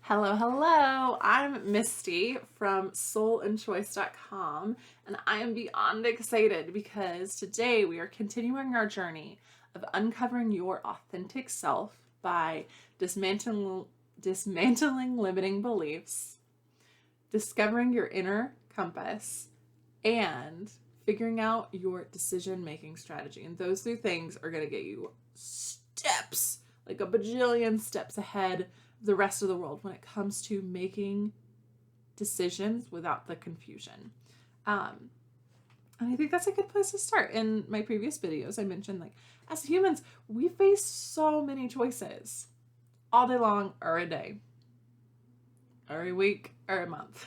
Hello, hello. I'm Misty from soulandchoice.com, and I am beyond excited because today we are continuing our journey of uncovering your authentic self by dismantling limiting beliefs, discovering your inner compass, and figuring out your decision making strategy. And those three things are going to get you steps, like a bajillion steps ahead of the rest of the world when it comes to making decisions without the confusion. Um, and I think that's a good place to start. In my previous videos, I mentioned like as humans, we face so many choices all day long or a day or a week or a month.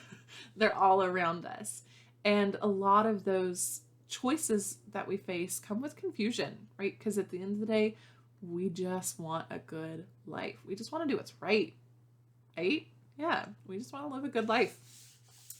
They're all around us. And a lot of those choices that we face come with confusion, right? Because at the end of the day, we just want a good life. We just want to do what's right. Right? Yeah, we just want to live a good life.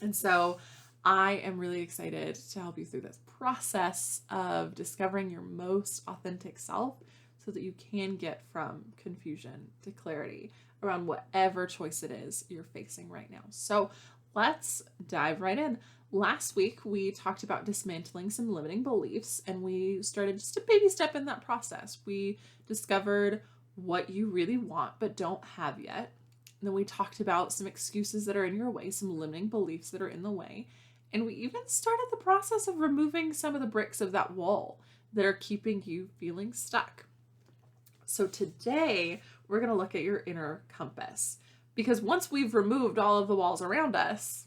And so I am really excited to help you through this process of discovering your most authentic self so that you can get from confusion to clarity around whatever choice it is you're facing right now. So let's dive right in. Last week, we talked about dismantling some limiting beliefs, and we started just a baby step in that process. We discovered what you really want but don't have yet. And then we talked about some excuses that are in your way, some limiting beliefs that are in the way. And we even started the process of removing some of the bricks of that wall that are keeping you feeling stuck. So today, we're going to look at your inner compass. Because once we've removed all of the walls around us,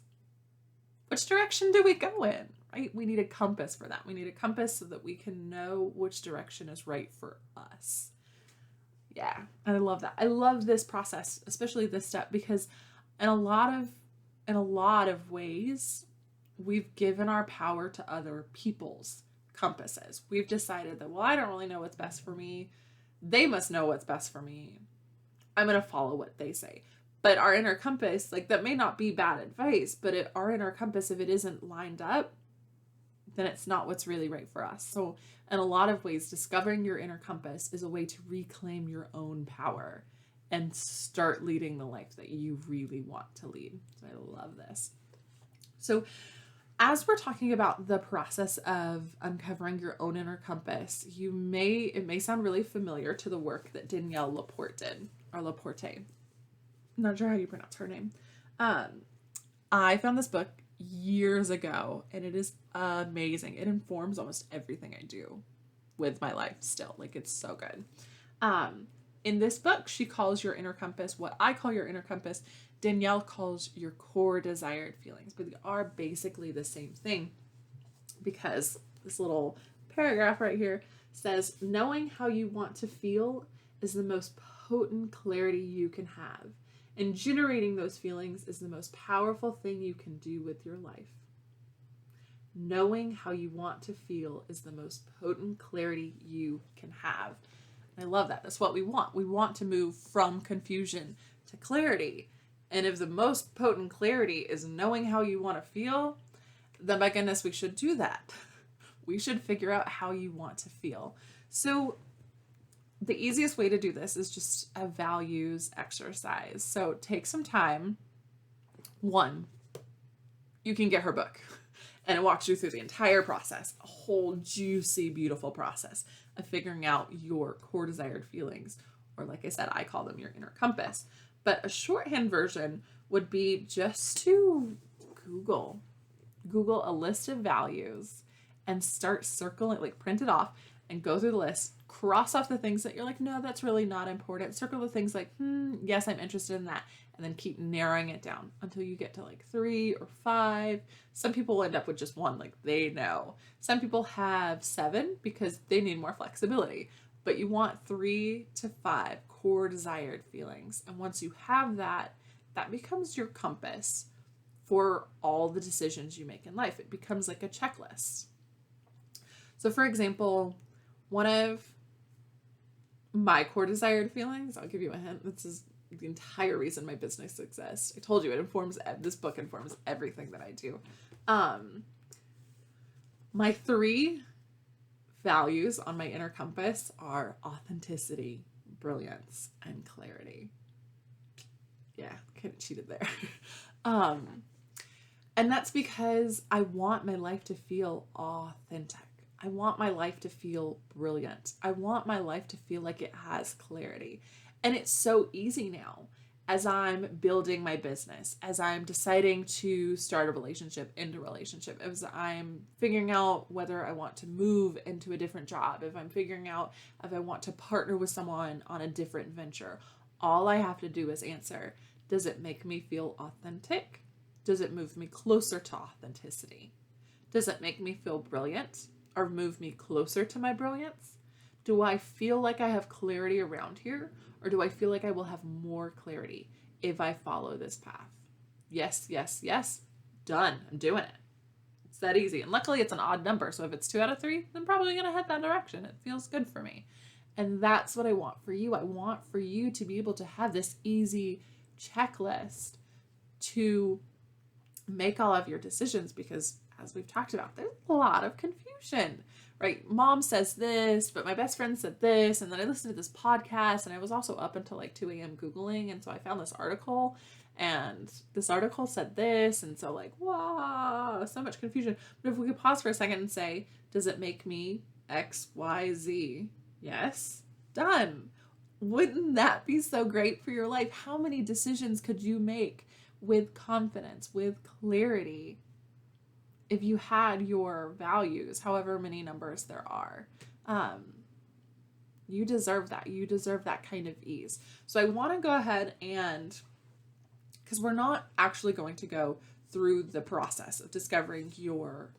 which direction do we go in, right? We need a compass for that. We need a compass so that we can know which direction is right for us. Yeah, and I love that. I love this process, especially this step, because in a lot of ways, we've given our power to other people's compasses. We've decided that, well, I don't really know what's best for me. They must know what's best for me. I'm going to follow what they say. But our inner compass, like that may not be bad advice, but our inner compass, if it isn't lined up, then it's not what's really right for us. So in a lot of ways, discovering your inner compass is a way to reclaim your own power and start leading the life that you really want to lead. So I love this. So as we're talking about the process of uncovering your own inner compass, it may sound really familiar to the work that Danielle Laporte did, or Laporte. I'm not sure how you pronounce her name. I found this book years ago, and it is amazing. It informs almost everything I do with my life still. Like, it's so good. In this book, she calls your inner compass what I call your inner compass. Danielle calls your core desired feelings, but they are basically the same thing, because this little paragraph right here says, knowing how you want to feel is the most potent clarity you can have. And generating those feelings is the most powerful thing you can do with your life. Knowing how you want to feel is the most potent clarity you can have. And I love that. That's what we want. We want to move from confusion to clarity. And if the most potent clarity is knowing how you want to feel, then my goodness, we should do that. We should figure out how you want to feel. So the easiest way to do this is just a values exercise. So take some time. One, you can get her book, and it walks you through the entire process, a whole juicy, beautiful process of figuring out your core desired feelings, or like I said, I call them your inner compass. But a shorthand version would be just to Google a list of values and start circling, like print it off and go through the list, cross off the things that you're like, no, that's really not important. Circle the things like, yes, I'm interested in that. And then keep narrowing it down until you get to like 3 or 5. Some people end up with just 1, like they know. Some people have 7 because they need more flexibility. But you want 3 to 5 core desired feelings. And once you have that, that becomes your compass for all the decisions you make in life. It becomes like a checklist. So for example, one of my core desired feelings, I'll give you a hint, this is the entire reason my business exists. I told you this book informs everything that I do. My 3 values on my inner compass are authenticity, brilliance, and clarity. Yeah, kind of cheated there. And that's because I want my life to feel authentic. I want my life to feel brilliant. I want my life to feel like it has clarity. And it's so easy now as I'm building my business, as I'm deciding to start a relationship, end a relationship, as I'm figuring out whether I want to move into a different job, if I'm figuring out if I want to partner with someone on a different venture. All I have to do is answer, does it make me feel authentic? Does it move me closer to authenticity? Does it make me feel brilliant or move me closer to my brilliance? Do I feel like I have clarity around here, or do I feel like I will have more clarity if I follow this path? Yes, yes, yes. Done. I'm doing it. It's that easy. And luckily it's an odd number. So if it's 2 out of 3, I'm probably going to head that direction. It feels good for me. And that's what I want for you. I want for you to be able to have this easy checklist to make all of your decisions, because as we've talked about, there's a lot of confusion, right? Mom says this, but my best friend said this. And then I listened to this podcast, and I was also up until like 2 a.m. Googling. And so I found this article, and this article said this. And so like, wow, so much confusion. But if we could pause for a second and say, does it make me X, Y, Z? Yes. Done. Wouldn't that be so great for your life? How many decisions could you make with confidence, with clarity, if you had your values, however many numbers there are? You deserve that. You deserve that kind of ease. So I want to go ahead and, because we're not actually going to go through the process of discovering your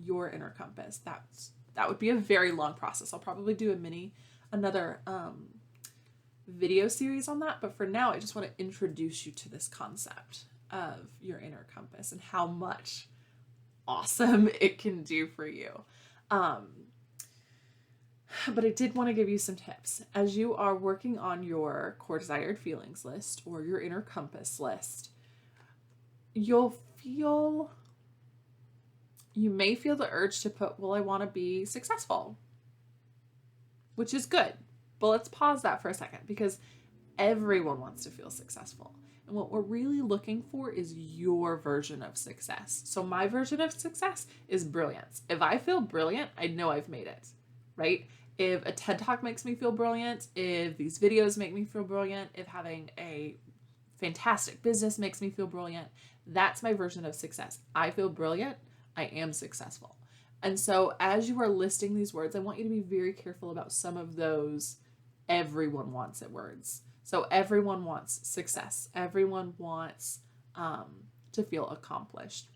inner compass. That would be a very long process. I'll probably do another video series on that, but for now I just want to introduce you to this concept of your inner compass and how much awesome it can do for you. But I did want to give you some tips as you are working on your core desired feelings list or your inner compass list. You may feel the urge to put, well, I want to be successful, which is good. But let's pause that for a second, because everyone wants to feel successful. And what we're really looking for is your version of success. So my version of success is brilliance. If I feel brilliant, I know I've made it, right? If a TED Talk makes me feel brilliant, if these videos make me feel brilliant, if having a fantastic business makes me feel brilliant, that's my version of success. I feel brilliant. I am successful. And so as you are listing these words, I want you to be very careful about some of those everyone wants it words. So everyone wants success. Everyone wants to feel accomplished.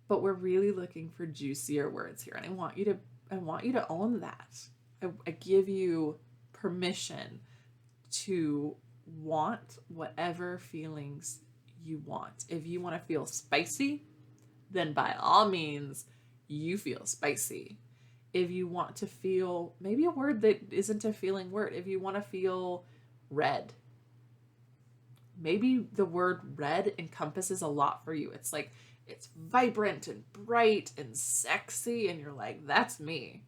But we're really looking for juicier words here. And I want you to own that. I give you permission to want whatever feelings you want. If you want to feel spicy, then by all means, you feel spicy. If you want to feel maybe a word that isn't a feeling word, if you want to feel red, maybe the word red encompasses a lot for you. It's like, it's vibrant and bright and sexy, and you're like, that's me.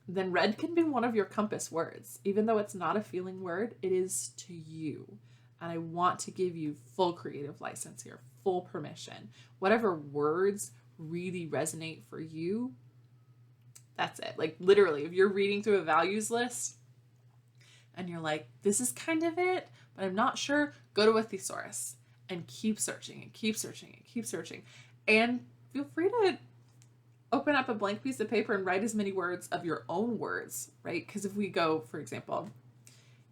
Then red can be one of your compass words. Even though it's not a feeling word, it is to you. And I want to give you full creative license here, full permission. Whatever words really resonate for you, that's it. Like literally, if you're reading through a values list and you're like, this is kind of it, but I'm not sure, go to a thesaurus and keep searching and keep searching and keep searching. And feel free to open up a blank piece of paper and write as many words of your own words, right? Because if we go, for example,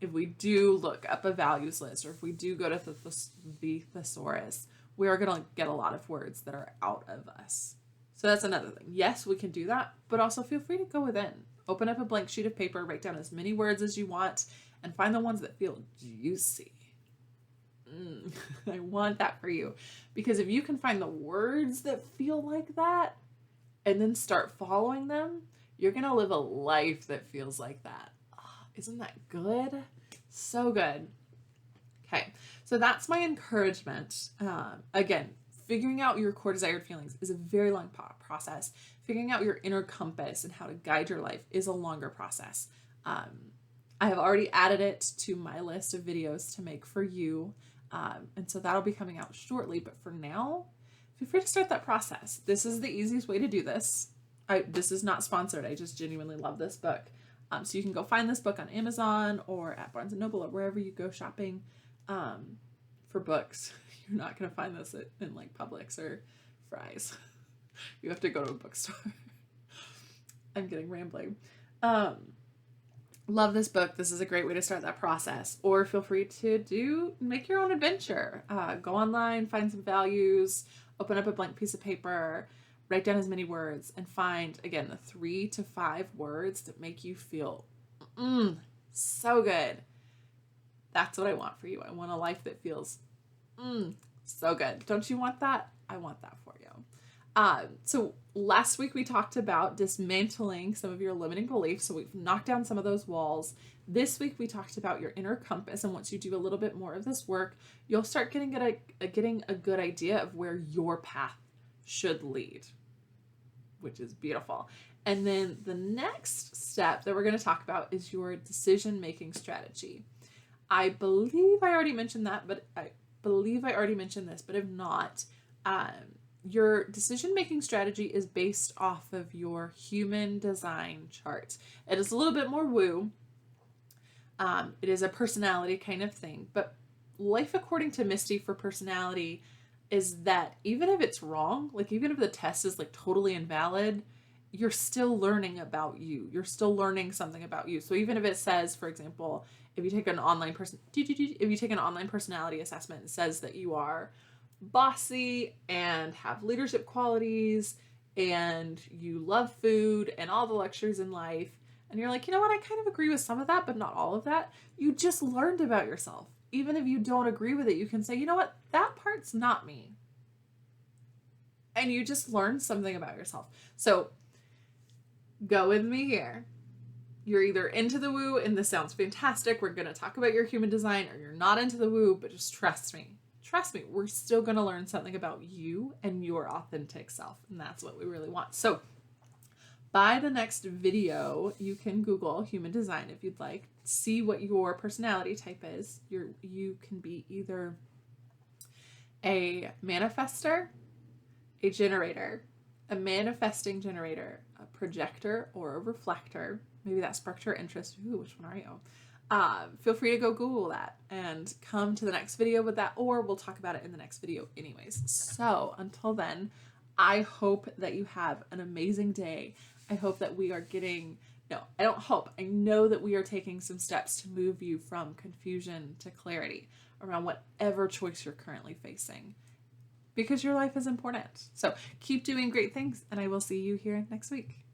if we do look up a values list, or if we do go to the thesaurus, we are going to get a lot of words that are out of us. So that's another thing. Yes, we can do that, but also feel free to go within. Open up a blank sheet of paper, write down as many words as you want, and find the ones that feel juicy. I want that for you. Because if you can find the words that feel like that and then start following them, you're going to live a life that feels like that. Oh, isn't that good? So good. Okay, so that's my encouragement. Again, figuring out your core desired feelings is a very long process. Figuring out your inner compass and how to guide your life is a longer process. I have already added it to my list of videos to make for you. And so that'll be coming out shortly. But for now, feel free to start that process. This is the easiest way to do this. This is not sponsored. I just genuinely love this book. So you can go find this book on Amazon or at Barnes & Noble or wherever you go shopping for books. You're not going to find this in like Publix or Fry's. You have to go to a bookstore. I'm getting rambling. Love this book. This is a great way to start that process. Or feel free to make your own adventure. Go online, find some values, open up a blank piece of paper, write down as many words, and find, again, the 3 to 5 words that make you feel so good. That's what I want for you. I want a life that feels so good. Don't you want that? I want that for you. So last week we talked about dismantling some of your limiting beliefs. So we've knocked down some of those walls. This week we talked about your inner compass. And once you do a little bit more of this work, you'll start getting a good idea of where your path should lead, which is beautiful. And then the next step that we're going to talk about is your decision-making strategy. I believe I already mentioned that, but if not, your decision-making strategy is based off of your human design chart. It is a little bit more woo. It is a personality kind of thing, but Life According to Misty for personality is that even if it's wrong, like even if the test is like totally invalid, you're still learning about you. You're still learning something about you. So even if it says, for example, if you take an online personality assessment, it says that you are bossy and have leadership qualities and you love food and all the luxuries in life, and you're like, you know what, I kind of agree with some of that, but not all of that. You just learned about yourself. Even if you don't agree with it, you can say, you know what, that part's not me. And you just learned something about yourself. So go with me here. You're either into the woo and this sounds fantastic, we're going to talk about your human design, or you're not into the woo, but just trust me, we're still going to learn something about you and your authentic self. And that's what we really want. So by the next video, you can Google human design if you'd like, see what your personality type is. You can be either a manifester, a generator, a manifesting generator, a projector, or a reflector. Maybe that sparked your interest. Ooh, which one are you? Feel free to go Google that and come to the next video with that, or we'll talk about it in the next video anyways. So until then, I hope that you have an amazing day. I hope that we are I know that we are taking some steps to move you from confusion to clarity around whatever choice you're currently facing, because your life is important. So keep doing great things, and I will see you here next week.